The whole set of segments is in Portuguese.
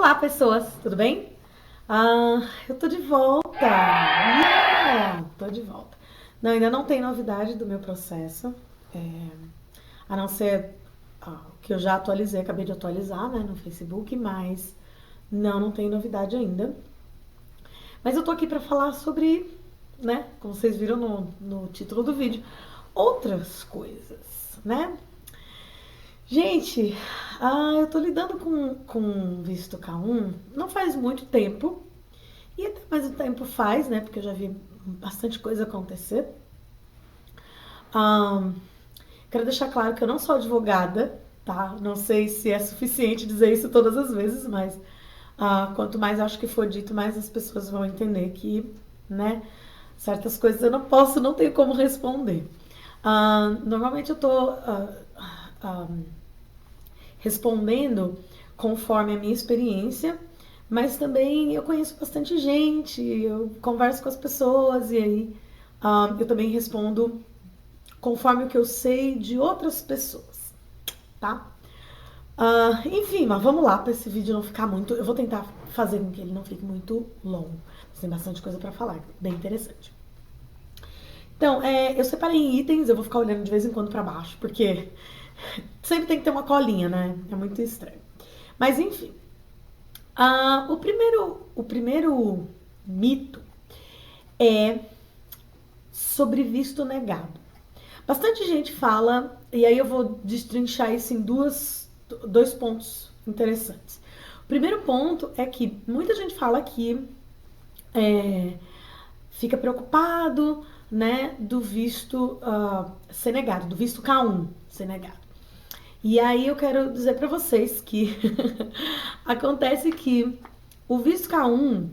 Olá, pessoas, tudo bem? Eu tô de volta! Tô de volta. Não, ainda não tem novidade do meu processo, é, a não ser que eu já atualizei, acabei de atualizar, né, no Facebook, mas não tem novidade ainda. Mas eu tô aqui pra falar sobre, né, como vocês viram no título do vídeo, outras coisas, né? Gente, eu tô lidando com visto K1 não faz muito tempo, e até mais o tempo faz, né? Porque eu já vi bastante coisa acontecer. Ah, Quero deixar claro que eu não sou advogada, tá? Não sei se é suficiente dizer isso todas as vezes, mas quanto mais acho que for dito, mais as pessoas vão entender que, né? Certas coisas eu não tenho como responder. Normalmente eu tô respondendo conforme a minha experiência, mas também eu conheço bastante gente, eu converso com as pessoas e aí eu também respondo conforme o que eu sei de outras pessoas, tá? Enfim, mas vamos lá para esse vídeo não ficar muito. Eu vou tentar fazer com que ele não fique muito longo. Tem bastante coisa para falar, bem interessante. Então, eu separei em itens, eu vou ficar olhando de vez em quando para baixo, porque sempre tem que ter uma colinha, né? É muito estranho. Mas enfim, o primeiro mito é sobre visto negado. Bastante gente fala, e aí eu vou destrinchar isso em dois pontos interessantes. O primeiro ponto é que muita gente fala que fica preocupado, né, do visto ser negado, do visto K1 ser negado. E aí eu quero dizer para vocês que acontece que o visto K1,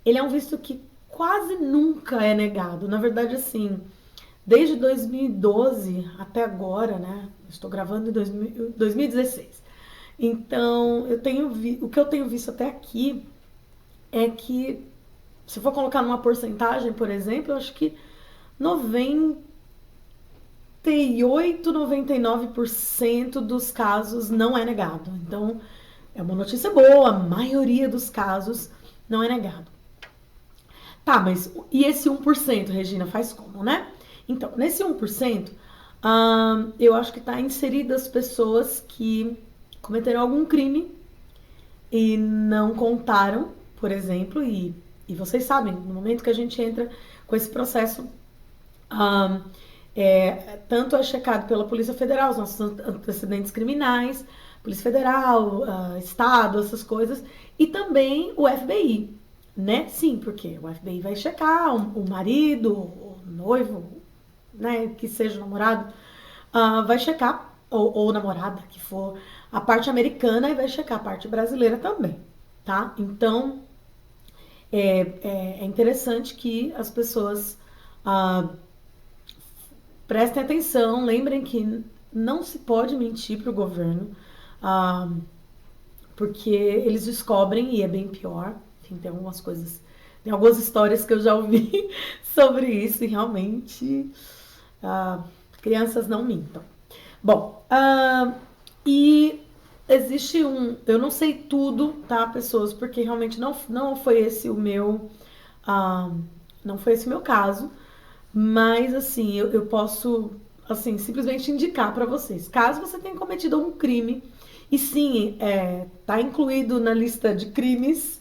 ele é um visto que quase nunca é negado. Na verdade, assim, desde 2012 até agora, né? Estou gravando em 2016. Então, o que eu tenho visto até aqui é que, se eu for colocar numa porcentagem, por exemplo, eu acho que 98, 99% dos casos não é negado. Então, é uma notícia boa, a maioria dos casos não é negado. Tá, mas e esse 1%, Regina, faz como, né? Então, nesse 1%, eu acho que está inseridas pessoas que cometeram algum crime e não contaram, por exemplo, e vocês sabem, no momento que a gente entra com esse processo, tanto é checado pela Polícia Federal, os nossos antecedentes criminais, Polícia Federal, Estado, essas coisas, e também o FBI, né? Sim, porque o FBI vai checar o marido, o noivo, né, que seja o namorado, vai checar, ou namorada, que for a parte americana, e vai checar a parte brasileira também, tá? Então, é interessante que as pessoas prestem atenção, lembrem que não se pode mentir para o governo, porque eles descobrem e é bem pior. Enfim, tem algumas histórias que eu já ouvi sobre isso e realmente crianças não mintam. Bom, e existe eu não sei tudo, tá, pessoas, porque realmente não foi esse o meu, não foi esse o meu caso, mas assim, eu posso, assim, simplesmente indicar para vocês, caso você tenha cometido um crime, e sim, tá incluído na lista de crimes,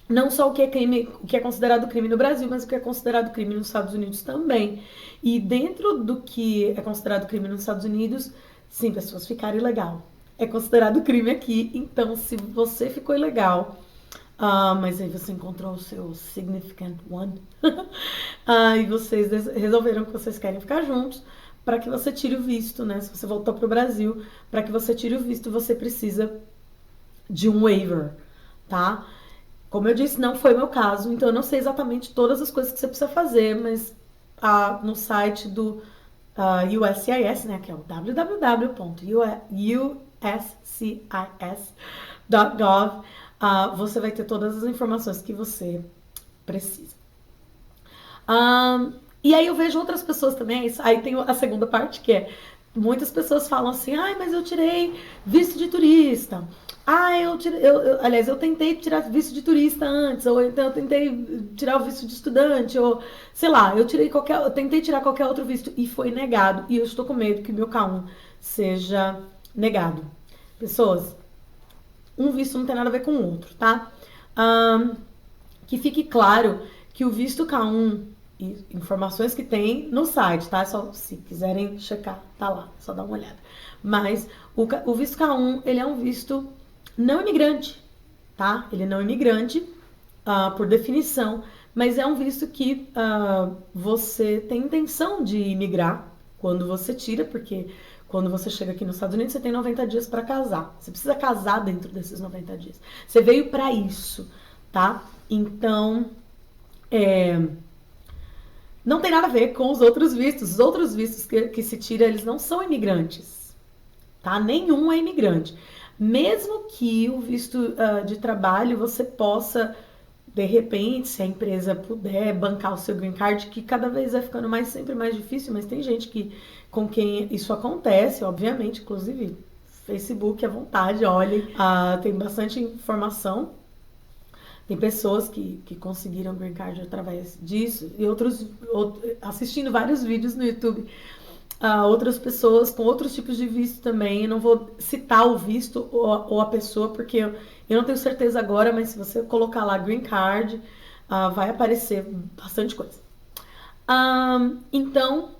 não só o que é crime, o que é considerado crime no Brasil, mas o que é considerado crime nos Estados Unidos também. E dentro do que é considerado crime nos Estados Unidos, sim, pessoas ficaram ilegal. É considerado crime aqui, então se você ficou ilegal, mas aí você encontrou o seu significant one, e vocês resolveram que vocês querem ficar juntos, para que você tire o visto, né? Se você voltou para o Brasil, para que você tire o visto, você precisa de um waiver, tá? Como eu disse, não foi meu caso, então eu não sei exatamente todas as coisas que você precisa fazer, mas no site do USCIS, né, que é o www.uscis.gov, você vai ter todas as informações que você precisa. E aí eu vejo outras pessoas também, aí tem a segunda parte que é, muitas pessoas falam assim, ai, mas eu tirei visto de turista, aliás, eu tentei tirar visto de turista antes, ou então eu tentei tirar o visto de estudante, ou sei lá, eu tentei tirar qualquer outro visto e foi negado. E eu estou com medo que meu K1 seja negado. Pessoas, um visto não tem nada a ver com o outro, tá? Que fique claro que o visto K1 e informações que tem no site, tá? Só se quiserem checar, tá lá, só dá uma olhada. Mas o visto K1, ele é um visto não imigrante, tá? Ele não é imigrante, por definição, mas é um visto que você tem intenção de imigrar quando você tira, porque quando você chega aqui nos Estados Unidos, você tem 90 dias para casar. Você precisa casar dentro desses 90 dias. Você veio para isso, tá? Então, não tem nada a ver com os outros vistos. Os outros vistos que se tira, eles não são imigrantes, tá? Nenhum é imigrante. Mesmo que o visto de trabalho você possa, de repente, se a empresa puder bancar o seu green card, que cada vez vai ficando sempre mais difícil, mas tem gente com quem isso acontece, obviamente, inclusive Facebook à vontade, olhem, tem bastante informação. Tem pessoas que conseguiram green card através disso e assistindo vários vídeos no YouTube, outras pessoas com outros tipos de visto também. Eu não vou citar o visto ou a pessoa, porque eu não tenho certeza agora, mas se você colocar lá green card, vai aparecer bastante coisa. Então,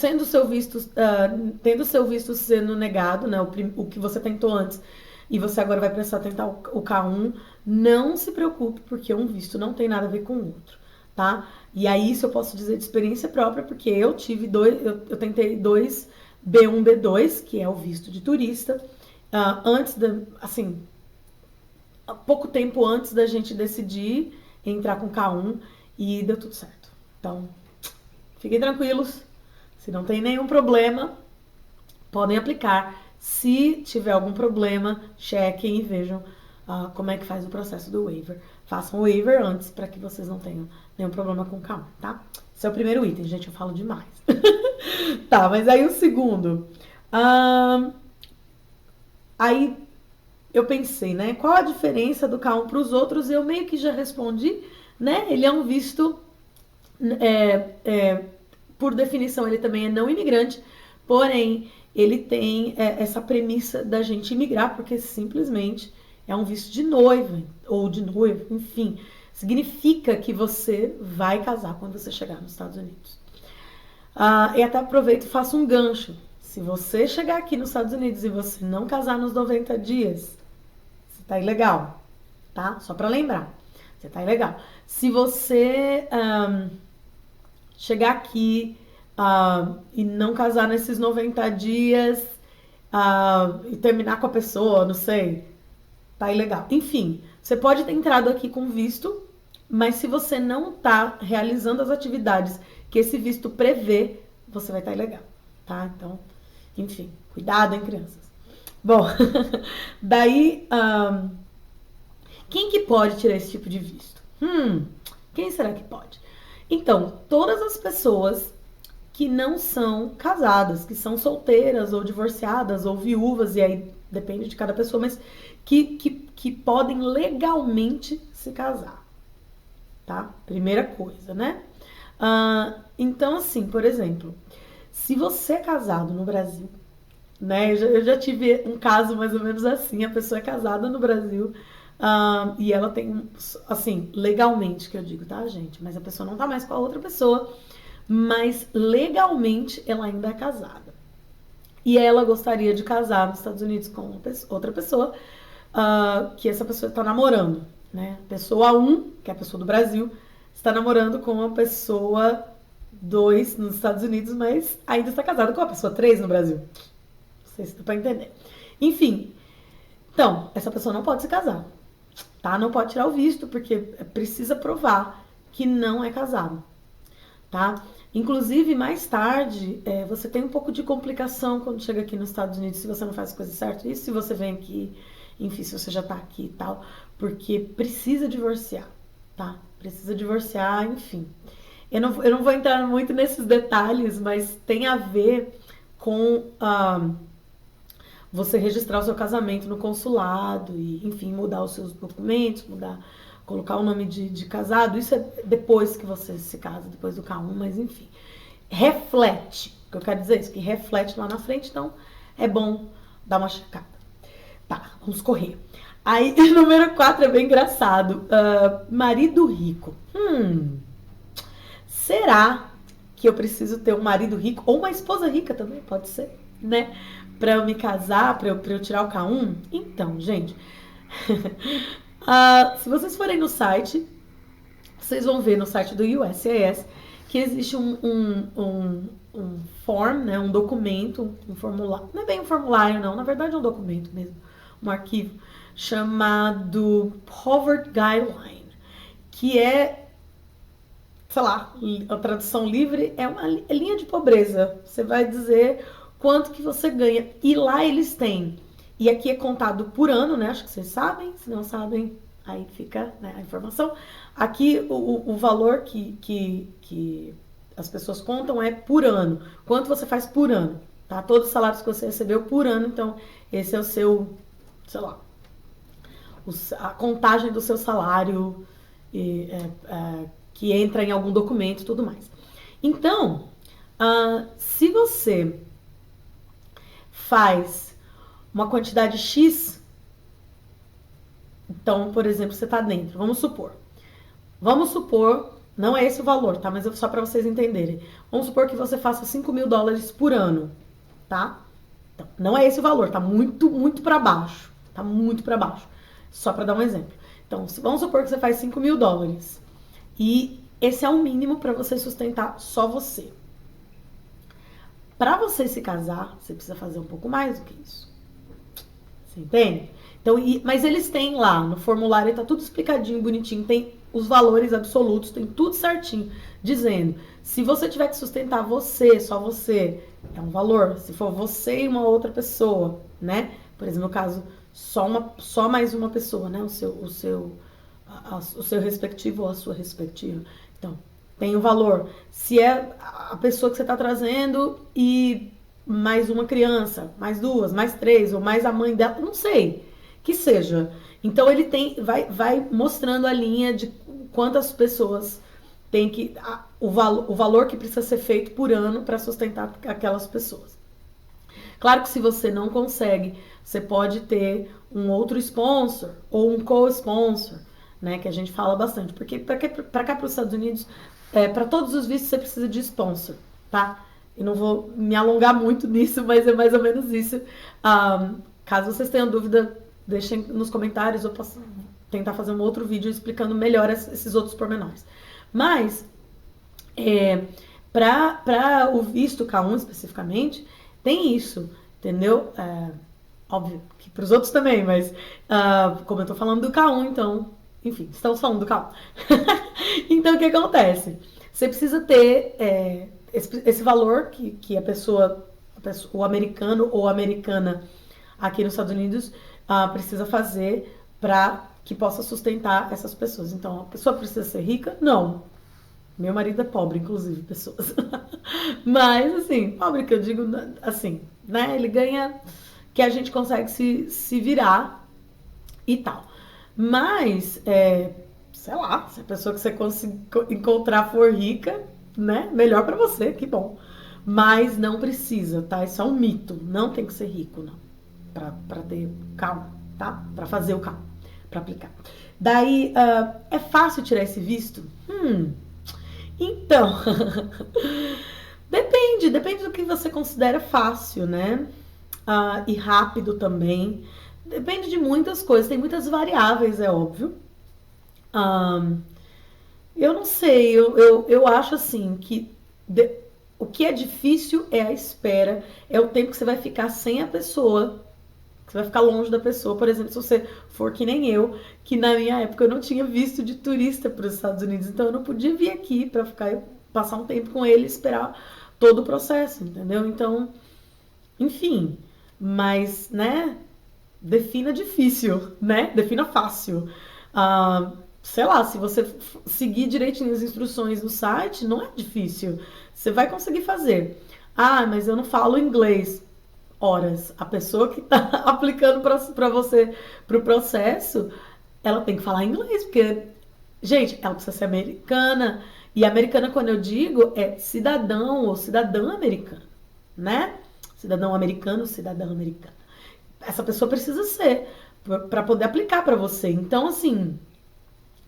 tendo seu visto sendo negado, né, o que você tentou antes, e você agora vai precisar tentar o K1, não se preocupe, porque um visto não tem nada a ver com o outro, tá? E aí isso eu posso dizer de experiência própria, porque eu tentei dois B1, B2, que é o visto de turista, pouco tempo antes da gente decidir entrar com K1, e deu tudo certo. Então, fiquem tranquilos, se não tem nenhum problema, podem aplicar. Se tiver algum problema, chequem e vejam como é que faz o processo do waiver. Façam o waiver antes para que vocês não tenham nenhum problema com o K1, tá? Esse é o primeiro item, gente, eu falo demais. Tá, mas aí o segundo. Aí eu pensei, né? Qual a diferença do K1 para os outros? Eu meio que já respondi, né? Ele é um visto, por definição, ele também é não imigrante, porém ele tem essa premissa da gente imigrar, porque simplesmente é um visto de noiva, ou de noivo, enfim. Significa que você vai casar quando você chegar nos Estados Unidos. E até aproveito e faço um gancho. Se você chegar aqui nos Estados Unidos e você não casar nos 90 dias, você tá ilegal, tá? Só pra lembrar, você tá ilegal. Se você chegar aqui e não casar nesses 90 dias e terminar com a pessoa, não sei, tá ilegal. Enfim, você pode ter entrado aqui com visto, mas se você não tá realizando as atividades que esse visto prevê, você vai estar ilegal, tá? Então, enfim, cuidado, hein, crianças. Bom, daí, quem que pode tirar esse tipo de visto? Quem será que pode? Então, todas as pessoas que não são casadas, que são solteiras ou divorciadas ou viúvas, e aí depende de cada pessoa, mas que podem legalmente se casar, tá? Primeira coisa, né? Então, assim, por exemplo, se você é casado no Brasil, né? Eu já tive um caso mais ou menos assim, a pessoa é casada no Brasil, e ela tem, assim, legalmente que eu digo, tá, gente? Mas a pessoa não tá mais com a outra pessoa, mas legalmente ela ainda é casada. E ela gostaria de casar nos Estados Unidos com outra pessoa, que essa pessoa está namorando, né? Pessoa 1, que é a pessoa do Brasil, está namorando com a pessoa 2 nos Estados Unidos, mas ainda está casada com a pessoa 3 no Brasil. Não sei se dá pra entender. Enfim, então, essa pessoa não pode se casar, tá? Não pode tirar o visto, porque precisa provar que não é casado, tá? Inclusive, mais tarde, você tem um pouco de complicação quando chega aqui nos Estados Unidos, se você não faz as coisas certas, e se você vem aqui, enfim, se você já tá aqui e tal, porque precisa divorciar, tá? Precisa divorciar, enfim. Eu não vou entrar muito nesses detalhes, mas tem a ver com você registrar o seu casamento no consulado e, enfim, mudar os seus documentos, colocar o nome de casado. Isso é depois que você se casa, depois do K1, mas enfim. Reflete, o que eu quero dizer é isso, que reflete lá na frente, então é bom dar uma checada. Tá, vamos correr. Aí, número 4 é bem engraçado. Marido rico. Será que eu preciso ter um marido rico ou uma esposa rica também? Pode ser, né? Pra eu me casar, pra eu tirar o K1? Então, gente, se vocês forem no site, vocês vão ver no site do USCIS que existe um form, né, um documento, um formulário, não é bem um formulário não, na verdade é um documento mesmo, um arquivo, chamado Poverty Guideline, que é, sei lá, a tradução livre é uma linha de pobreza. Você vai dizer quanto que você ganha. E lá eles têm. E aqui é contado por ano, né? Acho que vocês sabem. Se não sabem, aí fica, né, a informação. Aqui o valor que as pessoas contam é por ano. Quanto você faz por ano, tá? Todos os salários que você recebeu por ano. Então, esse é o seu, sei lá, a contagem do seu salário que entra em algum documento e tudo mais. Então, se você faz uma quantidade X, então, por exemplo, você está dentro, vamos supor, não é esse o valor, tá? Mas só para vocês entenderem. Vamos supor que você faça $5.000 por ano, tá? Então, não é esse o valor, tá muito, muito para baixo. Tá muito para baixo. Só para dar um exemplo. Então, vamos supor que você faz $5.000 e esse é o mínimo para você sustentar só você. Para você se casar, você precisa fazer um pouco mais do que isso. Você entende? Então, mas eles têm lá no formulário, tá tudo explicadinho, bonitinho, tem os valores absolutos, tem tudo certinho, dizendo, se você tiver que sustentar você, só você, é um valor. Se for você e uma outra pessoa, né? Por exemplo, no caso, só mais uma pessoa, né? O seu respectivo ou a sua respectiva. Então, tem o valor. Se é a pessoa que você está trazendo e mais uma criança, mais duas, mais três, ou mais a mãe dela, não sei, que seja. Então ele vai mostrando a linha de quantas pessoas tem que, o valor que precisa ser feito por ano para sustentar aquelas pessoas. Claro que se você não consegue, você pode ter um outro sponsor ou um co-sponsor, né, que a gente fala bastante, porque para cá para os Estados Unidos, para todos os vistos você precisa de sponsor, tá? Eu não vou me alongar muito nisso, mas é mais ou menos isso. Caso vocês tenham dúvida, deixem nos comentários, eu posso tentar fazer um outro vídeo explicando melhor esses outros pormenores. Mas, para o visto K1 especificamente, tem isso, entendeu? Óbvio que para os outros também, mas como eu tô falando do K1, então, enfim, estamos falando do K1. Então, o que acontece? Você precisa ter esse valor que a pessoa, o americano ou a americana aqui nos Estados Unidos precisa fazer para que possa sustentar essas pessoas. Então, a pessoa precisa ser rica? Não. Meu marido é pobre, inclusive, pessoas. Mas, assim, pobre que eu digo, assim, né? Ele ganha que a gente consegue se virar e tal. Mas, sei lá, se a pessoa que você conseguir encontrar for rica, né? Melhor pra você, que bom. Mas não precisa, tá? Isso é um mito. Não tem que ser rico, não. Pra ter calma, tá? Pra fazer o calma, pra aplicar. Daí, é fácil tirar esse visto? Então, depende do que você considera fácil, né? E rápido também. Depende de muitas coisas, tem muitas variáveis, é óbvio. Eu não sei, eu acho assim que o que é difícil é a espera, é o tempo que você vai ficar sem a pessoa, que você vai ficar longe da pessoa. Por exemplo, se você for que nem eu, que na minha época eu não tinha visto de turista para os Estados Unidos, então eu não podia vir aqui para passar um tempo com ele e esperar todo o processo, entendeu? Então, enfim, mas, né, defina difícil, né? Defina fácil. Sei lá, se você seguir direitinho as instruções do site, não é difícil. Você vai conseguir fazer. Mas eu não falo inglês. horas. A pessoa que está aplicando para você, para o processo, ela tem que falar inglês, porque, gente, ela precisa ser americana. E americana, quando eu digo, é cidadão ou cidadã americano, né? Cidadão americano, cidadã americana. Essa pessoa precisa ser para poder aplicar para você. Então, assim,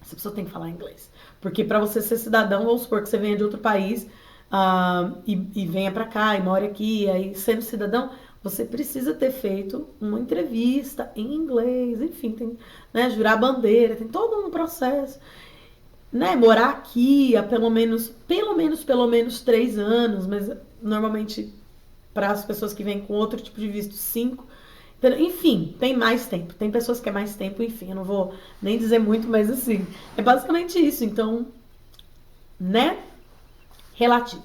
essa pessoa tem que falar inglês. Porque para você ser cidadão, vamos supor que você venha de outro país e venha para cá e mora aqui, aí sendo cidadão, você precisa ter feito uma entrevista em inglês, enfim, tem, né, jurar bandeira, tem todo um processo, né, morar aqui há pelo menos 3 anos, mas normalmente para as pessoas que vêm com outro tipo de visto, 5. Enfim, tem mais tempo. Tem pessoas que é mais tempo, enfim, eu não vou nem dizer muito, mas assim, é basicamente isso. Então, né? Relativo.